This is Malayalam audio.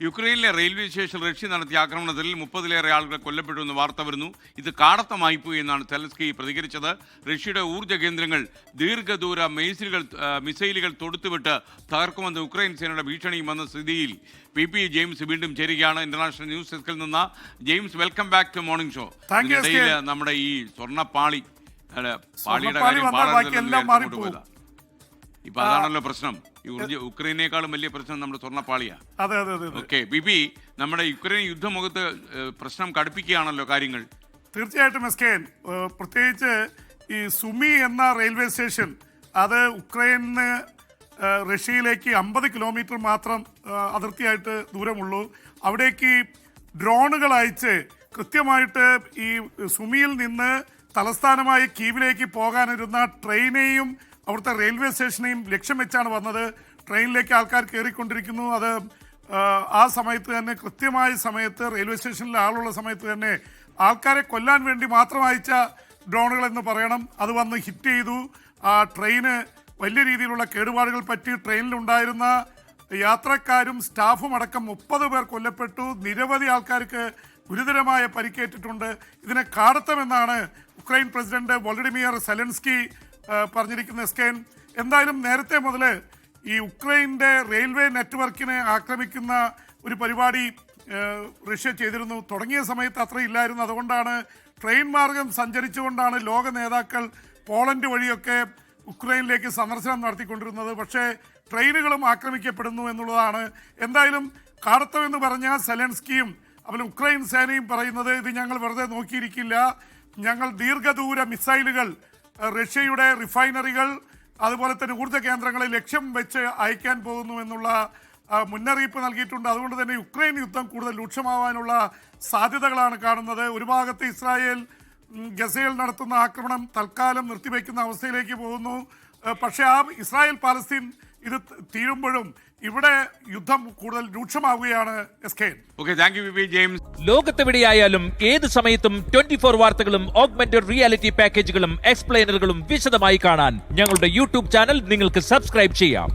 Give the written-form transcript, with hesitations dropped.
യുക്രൈനിലെ റെയിൽവേ സ്റ്റേഷൻ റഷ്യ നടത്തിയ ആക്രമണത്തിൽ 30-ലേറെ ആളുകൾ കൊല്ലപ്പെട്ടുവെന്ന് വാർത്ത വരുന്നു. ഇത് കാടത്തമായിപ്പോയി എന്നാണ് സെലൻസ്കി പ്രതികരിച്ചത്. റഷ്യയുടെ ഊർജ്ജ കേന്ദ്രങ്ങൾ ദീർഘദൂര മിസൈലുകൾ തൊടുത്തുവിട്ട് തകർക്കുമെന്ന് യുക്രൈൻ സേനയുടെ ഭീഷണിയും വന്ന സ്ഥിതിയിൽ പി ജെയിംസ് വീണ്ടും ചേരുകയാണ്. ഇന്റർനാഷണൽ ന്യൂസ് ഡെസ്കിൽ നിന്ന് James, welcome back to morning show. ഇതിനിടയിൽ നമ്മുടെ ഈ പാളിയുടെ കാര്യം പോയതാ. ഇപ്പൊ അതാണല്ലോ പ്രശ്നം. യുക്രൈനേക്കാളും വലിയ പ്രശ്നം നമ്മുടെ സ്വർണ്ണപ്പാളിയാ. ഓക്കെ ബിബി, നമ്മുടെ യുക്രൈൻ യുദ്ധമുഖത്ത് പ്രശ്നം കടുപ്പിക്കുകയാണല്ലോ കാര്യങ്ങൾ. തീർച്ചയായിട്ടും എസ്കേൻ, പ്രത്യേകിച്ച് ഈ സുമി എന്ന റെയിൽവേ സ്റ്റേഷൻ, അത് ഉക്രൈനിന് റഷ്യയിലേക്ക് 50 കിലോമീറ്റർ മാത്രം അതിർത്തിയായിട്ട് ദൂരമുള്ളൂ. അവിടേക്ക് ഡ്രോണുകൾ അയച്ച് കൃത്യമായിട്ട് ഈ സുമിയിൽ നിന്ന് തലസ്ഥാനമായ കീവിലേക്ക് പോകാനിരുന്ന ട്രെയിനെയും അവിടുത്തെ റെയിൽവേ സ്റ്റേഷനെയും ലക്ഷ്യം വെച്ചാണ് വന്നത്. ട്രെയിനിലേക്ക് ആൾക്കാർ കയറിക്കൊണ്ടിരിക്കുന്നു. അത് ആ സമയത്ത് തന്നെ, കൃത്യമായ സമയത്ത്, റെയിൽവേ സ്റ്റേഷനിൽ ആളുള്ള സമയത്ത് തന്നെ ആൾക്കാരെ കൊല്ലാൻ വേണ്ടി മാത്രം അയച്ച ഡ്രോണുകൾ എന്ന് പറയണം. അത് വന്ന് ഹിറ്റ് ചെയ്തു. ആ ട്രെയിന് വലിയ രീതിയിലുള്ള കേടുപാടുകൾ പറ്റി. ട്രെയിനിലുണ്ടായിരുന്ന യാത്രക്കാരും സ്റ്റാഫും അടക്കം 30 പേർ കൊല്ലപ്പെട്ടു. നിരവധി ആൾക്കാർക്ക് ഗുരുതരമായ പരിക്കേറ്റിട്ടുണ്ട്. ഇതിനെ കാടത്തമെന്നാണ് ഉക്രൈൻ പ്രസിഡന്റ് വോളഡിമിർ സെലൻസ്കി പറഞ്ഞിരിക്കുന്ന എസ്കേൻ. എന്തായാലും നേരത്തെ മുതൽ ഈ ഉക്രൈൻ്റെ റെയിൽവേ നെറ്റ്വർക്കിനെ ആക്രമിക്കുന്ന ഒരു പരിപാടി റഷ്യ ചെയ്തിരുന്നു. തുടങ്ങിയ സമയത്ത് അത്ര ഇല്ലായിരുന്നു. അതുകൊണ്ടാണ് ട്രെയിൻ മാർഗം സഞ്ചരിച്ചുകൊണ്ടാണ് ലോക നേതാക്കൾ പോളണ്ട് വഴിയൊക്കെ ഉക്രൈനിലേക്ക് സന്ദർശനം നടത്തിക്കൊണ്ടിരുന്നത്. പക്ഷേ ട്രെയിനുകളും ആക്രമിക്കപ്പെടുന്നു എന്നുള്ളതാണ്. എന്തായാലും കാടത്തമെന്ന് പറഞ്ഞ സെലൻസ്കിയും അതുപോലെ ഉക്രൈൻ സേനയും പറയുന്നത്, ഇത് ഞങ്ങൾ വെറുതെ നോക്കിയിരിക്കില്ല, ഞങ്ങൾ ദീർഘദൂര മിസൈലുകൾ റഷ്യയുടെ റിഫൈനറികൾ അതുപോലെ തന്നെ ഊർജ്ജ കേന്ദ്രങ്ങളെ ലക്ഷ്യം വെച്ച് അയക്കാൻ പോകുന്നു എന്നുള്ള മുന്നറിയിപ്പ് നൽകിയിട്ടുണ്ട്. അതുകൊണ്ട് തന്നെ യുക്രൈൻ യുദ്ധം കൂടുതൽ രൂക്ഷമാവാനുള്ള സാധ്യതകളാണ് കാണുന്നത്. ഒരു ഭാഗത്ത് ഇസ്രായേൽ ഗസയിൽ നടത്തുന്ന ആക്രമണം തൽക്കാലം നിർത്തിവെക്കുന്ന അവസ്ഥയിലേക്ക് പോകുന്നു. പക്ഷേ ആ ഇസ്രായേൽ പാലസ്തീൻ ഇത് തീരുമ്പോഴും ഇവിടെ യുദ്ധം കൂടുതൽ രൂക്ഷമാവുകയാണ്. ലോകത്തെവിടെയായാലും ഏത് സമയത്തും 24 വാർത്തകളും ഓഗ്മെന്റഡ് റിയാലിറ്റി പാക്കേജുകളും എക്സ്പ്ലെയിനറുകളും വിശദമായി കാണാൻ ഞങ്ങളുടെ യൂട്യൂബ് ചാനൽ നിങ്ങൾക്ക് സബ്സ്ക്രൈബ് ചെയ്യാം.